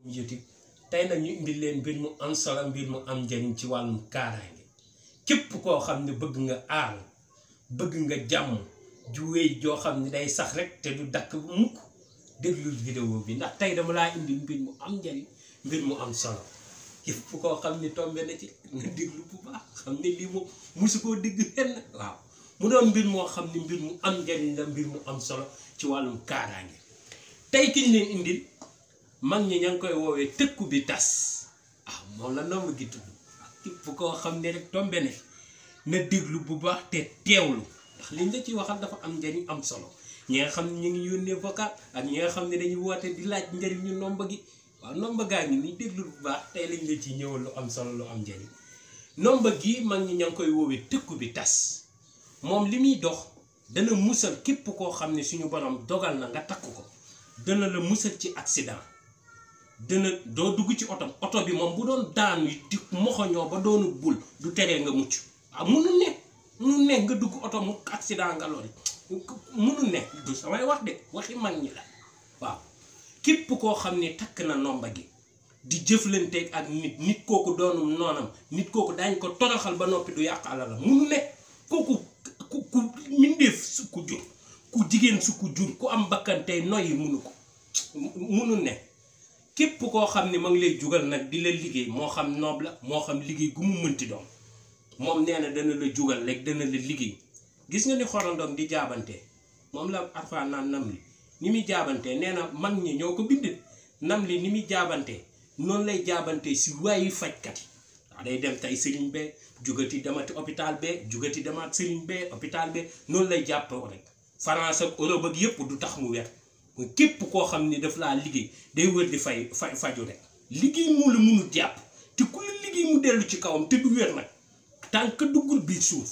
youtube tey nag ñu indi leen mbir mu am solo mbir mu am njëriñ ci wàllum kaaraange képp koo xam ne bëgg nga aar bëgg nga jàmm ju wéy joo xam ne day sax rek te du dakk bu mukk déglu vidéo bi ndax tey dama laa indi mbir mu am njëriñ mbir mu am solo képp koo xam ne tombé na ci nga déglu bu baax xam ne lii moom musu koo dégg fenn waaw mu doon mbir moo xam ne mbir mu am njëriñ la mbir mu am solo ci wàllum kaaraange tey ki ñu leen indil mag ñi ña ngi koy woowee tëkku bi tas moom la nomb gi tudd képp koo xam ne rek tombe ne na déglu bu baax te teewlu ndax liñ la ci waxal dafa am njëriñ am solo ñi nga xam ne ñu ngi yónnee vocal ak ñi nga xam ne dañuy woote di laaj njëriñu nomba gi waaw nomba gaa ngi ni déglu bu baax tey lañ la ci ñëwal lu am solo lu am njëriñ nomba gi mag ñi ña ngi koy woowee tëkku bi tas moom li muy dox dana musal képp koo xam ne suñu borom dogal na nga takk ko dana la musal ci accident dana doo dugg ci oto bi moom bu doon daanu di moxoñoo ba doonu bul du teree nga mucc waaw munu ne nga dugg oto mu accident nga lori munu ne du samay wax de waxi mag ñi la waaw képp koo xam ne takk na nomba gi di jëflanteeg ak nit kooku doonum noonam nit kooku daañ ko toroxal ba noppi du yàq alal la munu ne kooku ku mindeef su ku jur ku jigéen su ku jur ku am bakkantey noyyi munu ne képp koo xam ne ma ngi lay jugal nag di la liggéey moo xam noob la moo xam liggéey gu mu mënti doon moom nee na dana la jugal rek dana la liggéey gis nga ni xorandoom di jaabante moom la arfaa naan nam li ni muy jaabante nee na mag ñi ñoo ko bind nam li ni muy jaabante noonu lay jaabante si waayu fajkat yi waaw day dem tey sëriñ bee jugati demati hôpital bee jugati demaat sëriñ bee hôpital bee noonu lay jàppoo rek France ak Europe ak yëpp du tax mu wér képp koo xam ne daf laa liggéey day wër di faju rek liggéey mu la munul jàpp te ku la liggéey mu dellu ci kawam te du wér nag tant que duggul biir suuf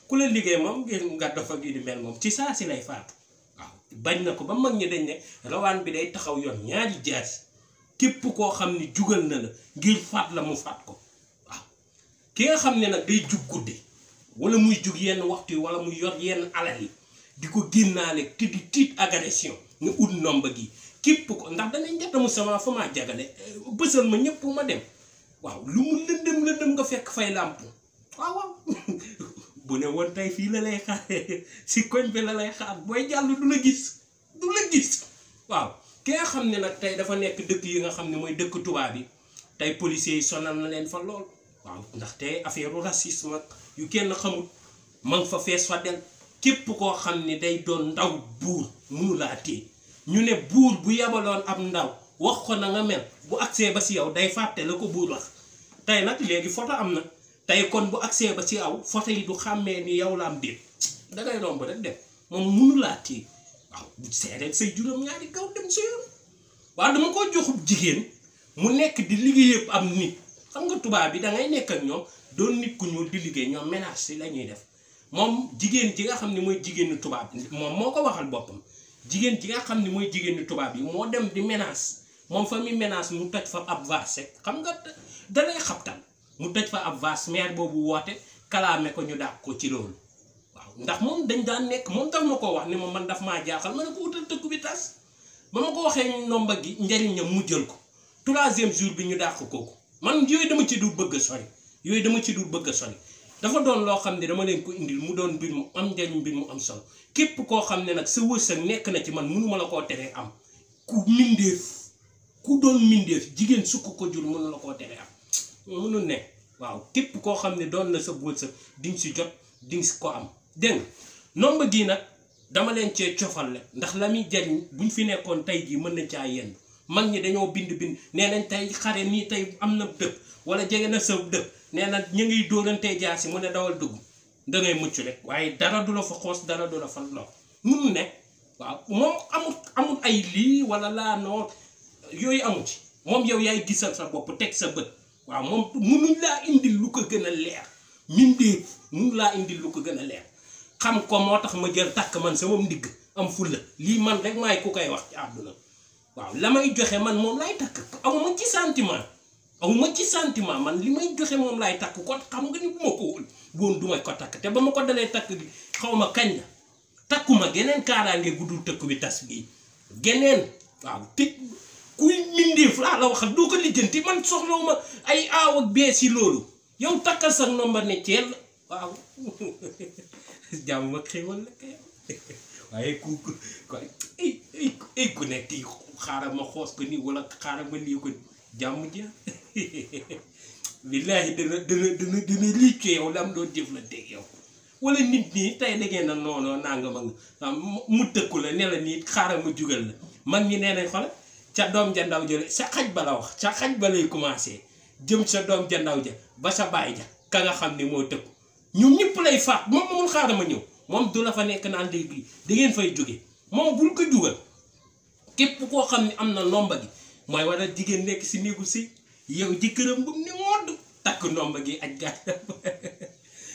ku la liggéey moom ngir nga dafa gi di mel moom ci saa si lay faatu waaw bañ na ko ba mag ñi dañ ne rawaan bi day taxaw yoon ñaari jaasi képp koo xam ne jugal na la ngir faat la mu faat ko waaw ki nga xam ne nag day jug guddi wala muy jug yenn waxtu yi wala muy yor yenn alal yi di ko génnaale te di tiit agression nga ut nomba gi képp ko ndax danañ njatamu sama fa maa jagale bësal ma ñëpp ma dem waaw lu mu lëndëm nga fekk fay làmp waaw bu ne woon tey fii la lay xaar si koñ bi la lay xaar booy jàll du la gis waaw ki nga xam ne nag tey dafa nekk dëkk yi nga xam ne mooy dëkk tubaab yi tey policiers yi sonal na leen fa lool waaw ndax tey affaire racisme yu kenn xamul ma nga fa fees fa del képp koo xam ne day doon ndaw buur munu laa téye ñu ne buur bu yabaloon ab ndaw wax ko na nga mel bu agsee ba si yow day fàtte la ko buur wax tey nag léegi photo am na tey kon bu agsee ba si aw photo yi du xàmmee ni yow la am biir dangay romb rek dem moom munu laa téye waaw bu seeree say juróom-ñaari kaw dem sa yoon waaw dama ko joxub jigéen mu nekk di liggéey yëpp am nit xam nga tubaab bi dangay nekk ak ñoom doon nit ku ñuul di liggéey ñoom ménage si la ñuy def moom jigéen ji nga xam ne mooy jigéenu tubaab moom moo ko waxal boppam jigéen ji nga xam ne mooy jigéenu tubaab yi moo dem di menace moom fa muy menace mu toj fa ab vase xam nga dalay xabtal mu toj fa ab vase maire boobu woote kalaame ko ñu dàq ko ci loolu waaw ndax moom dañ daan nekk moom daf ma ko wax ni ma man daf maa jaaxal ma ne ko utal tëkku bi tas ba ma ko waxee nomba gi njariñam mu jël ko 3e jour bi ñu dàq kooku man yooyu dama ci dul bëgg a sori dafa doon loo xam ne dama leen ko indil mu doon mbir mu am njariñ mbir mu am solo képp koo xam ne nag sa wërsëg nekk na ci man mënuma la koo teree am ku doon mindeef jigéen sukk ko jur mënu la koo teree am mënul ne waaw képp koo xam ne doon na sa wërsëg di nga si jot di nga si ko am dégg nga nomba gii nag dama leen cee cofal la ndax la muy jariñ buñ fi nekkoon tey jii mën na caa yenn mag ñi dañoo bind nee nañ tey xare nii tey am na dëkk wala jege na sa dëkk nee na ñu ngiy dóorantee jaasi mu ne dawal dugg dangay mucc rek waaye dara du la fa xoos dara du la fa lor munu ne waaw moom amul ay lii wala laa noo yooyu amu ci moom yow yaay gisal sa bopp teg sa bët waaw moom munuñ laa indil lu ko gën a leer mindee munu laa indil lu ko gën a leer xam ko moo tax ma jël takk man sama ndigg am fulla lii man rek maay ku koy wax ci àdduna waaw la may joxe man moom lay takk awma ci sentiment man li may joxe moom laay takk ko xam nga ni bu ma ko woon duma ko takk te ba ma ko dalee takk gi xaw ma kañ la takkuma geneen kaaraange guddul tëkk bi tas bii geneen waaw te kuy mindeef laa la waxal doo ko lijjanti man soxlawuma ay aaw ak bees yi loolu yow takkal sax nomba ne ceel waaw jàmm ma xéwal la kay waaye ku nekk yi xaaral ma xoos ko nii wala xaaral ma lii ko jàmm ja billaahi dana lii ci yow la am doon jëflanteeg yow wala nit ñi tey da ngeen a noonoo nangam ak mu tëkku la ne la nii xaaral ma jugal la mag ñi nee nañ xoolal ca doom ja ndaw jële sa xaj ba la wax sa xaj ba lay commencé jëm sa doom ja ndaw ja ba sa baay ja ka nga xam ne moo tëkku ñoom ñëpp lay faat moom moomul xaaral ma ñëw moom du la fa nekk naan léegi da ngeen fay jóge moom bul ko jugal képp koo xam ne am na nomba gi mooy waral jigéen nekk si néegu si yow jëkkëram bu ni modd takk nomba gi aj gaay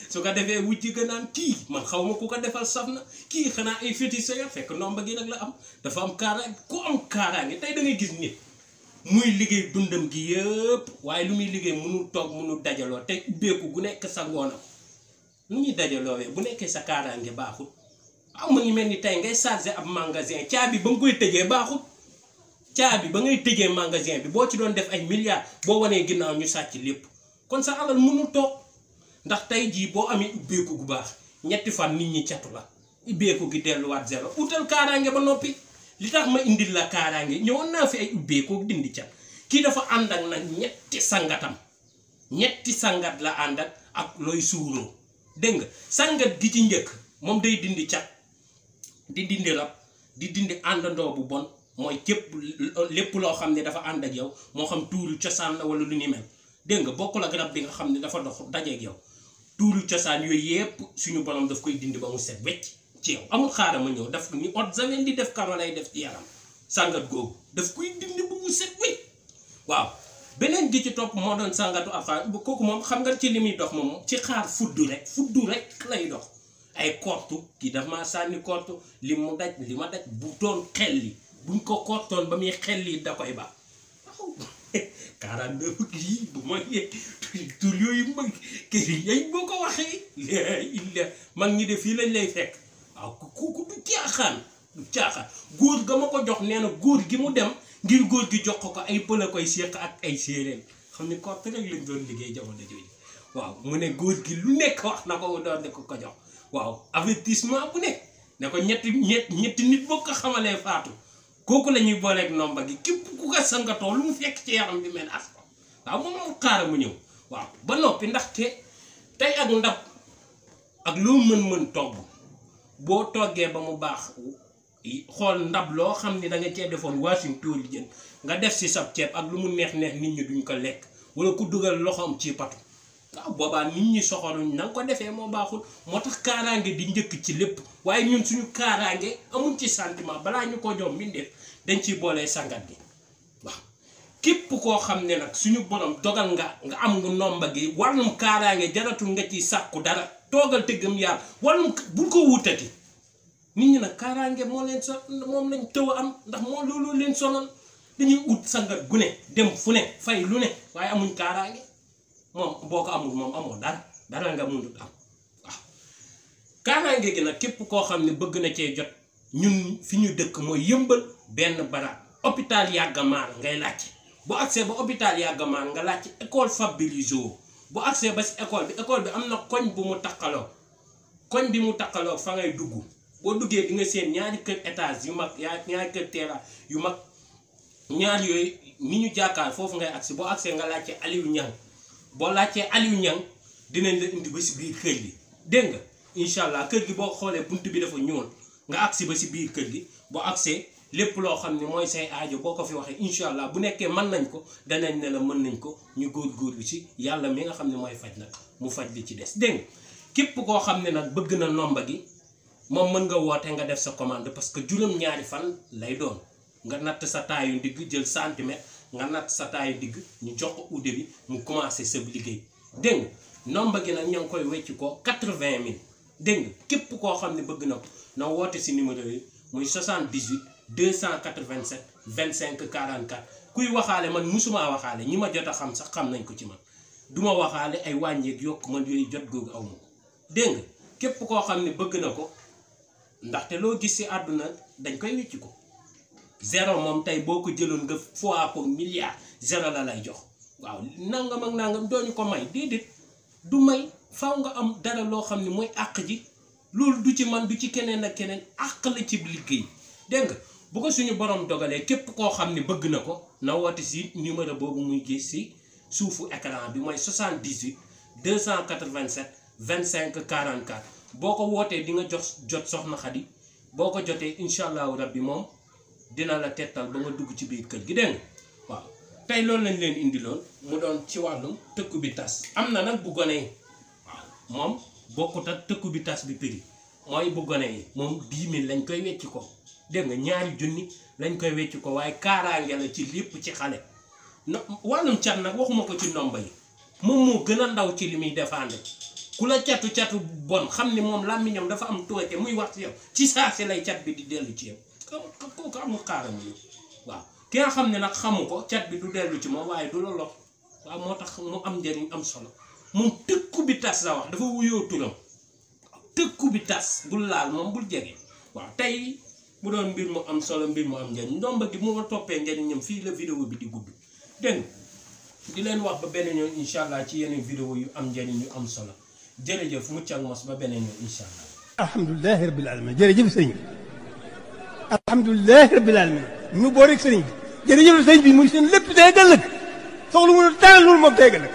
su ko defee wujj ga naan kii man xaw ma ku ko defal saf na kii xanaa ay fétiche ya fekk nomba gi nag la am dafa am kaaraange ku am kaaraange tey da ngay gis nit muy liggéey dundam gi yëpp waaye lu muy liggéey mënul toog mënul dajaloo te ubbeeku gu nekk sa ngoonam lu ñuy dajaloowee bu nekkee sa kaaraange baaxul aw ma ngi mel ni tey ngay chargé ab magasin caabi ba nga koy tëjee baaxul caabi ba ngay tëjee magasin bi boo ci doon def ay milliards boo wanee ginnaaw ñu sàcc lépp kon sa alal mënul toog ndax tey jii boo amee ubbeeku gu baax ñetti fan nit ñi catu la ubbeeku gi delluwaat zéro utal kaaraange ba noppi li tax ma indil la kaaraange ñëwoon naa fi ay ubbeeku dindi cat kii dafa ànd ak nag ñetti sangat la ànd ak looy suuroo dégg nga sangat gi ci njëkk moom day dindi cat di dindi rab di dindi àndandoo bu bon mooy képp lépp loo xam ne dafa ànd ak yow moo xam tuuru cosaan la wala lu ni mel dégg nga bokkul ak rab bi nga xam ne dafa dox dajeeg yow tuuru cosaan yooyu yépp suñu borom daf koy dindi ba mu set wecc ci yow amul xaaral ma ñëw daf ni ot zawen di def karo lay def ci yaram sangat googu daf koy dindi ba mu set wecc waaw beneen gi ci topp moo doon sangatu alxaar kooku moom xam nga ci li muy dox moom ci xaar fuddu rek lay dox ay kortu kii daf maa sànni kortu li mu daj li ma daj bu doon xel li buñ ko kortoon ba muy xel li da koy ba 49 lii bu ma yee tur yooyu mag kër yay boo ko waxee illa mag ñi de fii lañ lay fekk waaw kooku du caaxaan góor ga ma ko jox nee na góor gi mu dem ngir góor gi jox ko ay pël a koy séq ak ay séeréer xam ni korte rek lañ doon liggéey jamono jooju waaw mu ne góor gi lu nekk wax na ko doon ne ko jox waaw avertissement bu nekk ne ko ñetti nit boo ko xamalee faatu kooku la ñuy booleeg nomba gi képp ku ko sangatoo lu mu fekk ci yaram bi mel as ko waaw moom xaaral mu ñëw waaw ba noppi ndaxte tey ak ndab ak loo mën togg boo toggee ba mu baax xool ndab loo xam ni da nga cee defoon waasin tóoli jën nga def si sab ceeb ak lu mu neex nit ñi duñ ko lekk wala ku dugal loxoom ci patu waaw boobaa nit ñi soxoruñ na nga ko defee moo baaxul moo tax kaaraange di njëkk ci lépp waaye ñun suñu kaaraange amuñ ci sentiment balaa ñu ko jox mbindeef dañ ciy boolee sangat gi waaw képp koo xam ne nag suñu borom dogal nga am nga nomba gi wàllum kaaraange jaratul nga ciy sàkku dara toogal tëggam yàlla wàllum bul ko wutati nit ñi nag kaaraange moo leen moom lañ tëw a am ndax moo loolu leen sonal dañuy ut sangat gu ne dem fu ne fay lu ne waaye amuñ kaaraange moom boo ko amul moom amoo dara nga mënut am waaw kaaraange gi nag képp koo xam ne bëgg na cee jot ñun fi ñu dëkk mooy yëmbal benn baraat hôpital Yàggamaar ngay laajte bu accès ba hôpital Yàggamaar nga laajte école Fabrizio bu accès ba si école bi am na koñ bu mu takkaloo fa ngay dugg boo duggee di nga seen ñaari kër étage yu mag ñaari kër terrasse yu mag ñaar yooyu ni ñu jàkkaar foofu ngay accès boo accès nga laajte Aliou Niang boo laajtee Aliou Niang dinañ la indi ba si biir kër gi dégg nga incha allah kër gi boo xoolee bunt bi dafa ñuul nga agsi ba si biir kër gi boo agsee lépp loo xam ne mooy say aajo boo ko fi waxee incha allah bu nekkee mën nañ ko danañ ne la mën nañ ko ñu góor bi ci yàlla mi nga xam ne mooy faj nag mu faj li ci des dégg nga képp koo xam ne nag bëgg na nomba gi moom mën nga woote nga def sa commande parce que juróom-ñaari fan lay doon nga natt sa taayu ndigg jël centimètre nga natt sa taayu ndigg ñu jox ko udde bi mu commencé sa liggéey dégg nga nomba gi nag ña ngi koy wecc ko 80 000 dégg nga képp koo xam ne bëgg na ko na woote si numéro yi muy 78 287 25 44 kuy waxaale man musuma waxaale ñi ma jot a xam sax xam nañ ko ci man duma waxaale ay wàññeeg yokk man yooyu jot googu aw ma ko dégg nga képp koo xam ne bëgg na ko ndaxte loo gis si àdduna dañ koy wecc ko zéro moom tey boo ko jëloon nga fois ko milliard zéro la lay jox waaw nangam ak nangam dooñu ko may déedéet du may faw nga am dara loo xam ne mooy àq ji loolu du ci man du ci keneen ak keneen àq la ci liggéey dégg nga bu ko suñu borom dogalee képp koo xam ne bëgg na ko na woote si numéro boobu muy gis si suufu écran bi mooy 78 287 25 44 boo ko wootee di nga jot soxna Xadi boo ko jotee incha allahu rabbi moom dina la tettal ba nga dugg ci biir kër gi dégg nga waaw tey loolu lañ leen indiloon mu doon ci wàllum tëkku bi tas am na nag bu gone yi waaw moom bokkut ak tëkku bi tas bi prix mooy bu gone yi moom 10 000 lañ koy wecci ko dégg nga ñaari junni lañ koy wecci ko waaye kaaraange la ci lépp ci xale no wàllum cat nag waxuma ko ci ndomba yi moom moo gën a ndaw ci li muy défendre ku la catu bon xam ni moom làmmiñam dafa am tooke muy wax ci yow ci saa si lay cat bi di dellu ci yow kooku amul xaaram yi waaw ki nga xam ne nag xamu ko cat bi du dellu ci moom waaye du la lox waaw moo tax mu am njëriñ am solo moom tëkku bi tas la wax dafa wuyoo turam tëkku bi tas bul laal moom bul jege waaw tey mu doon mbir mu am solo mbir mu am njëriñ ndomba gi mu ma toppee njëriñam fii la vidéo bi di gudd dégg di leen wax ba beneen yoon incha allah ci yeneen vidéo yu am njëriñ yu am solo jërëjëf mucc ak mos ba beneen yoon incha allah. alhamdulilah rabbil alamin jërëjëf sëriñ bi alhamdulilah rabbil alamin ñu boo rek sëriñ bi jërëjëf sëriñ bi muy seen lépp day ëllëg soxla mu dara loolu moom day ëllëg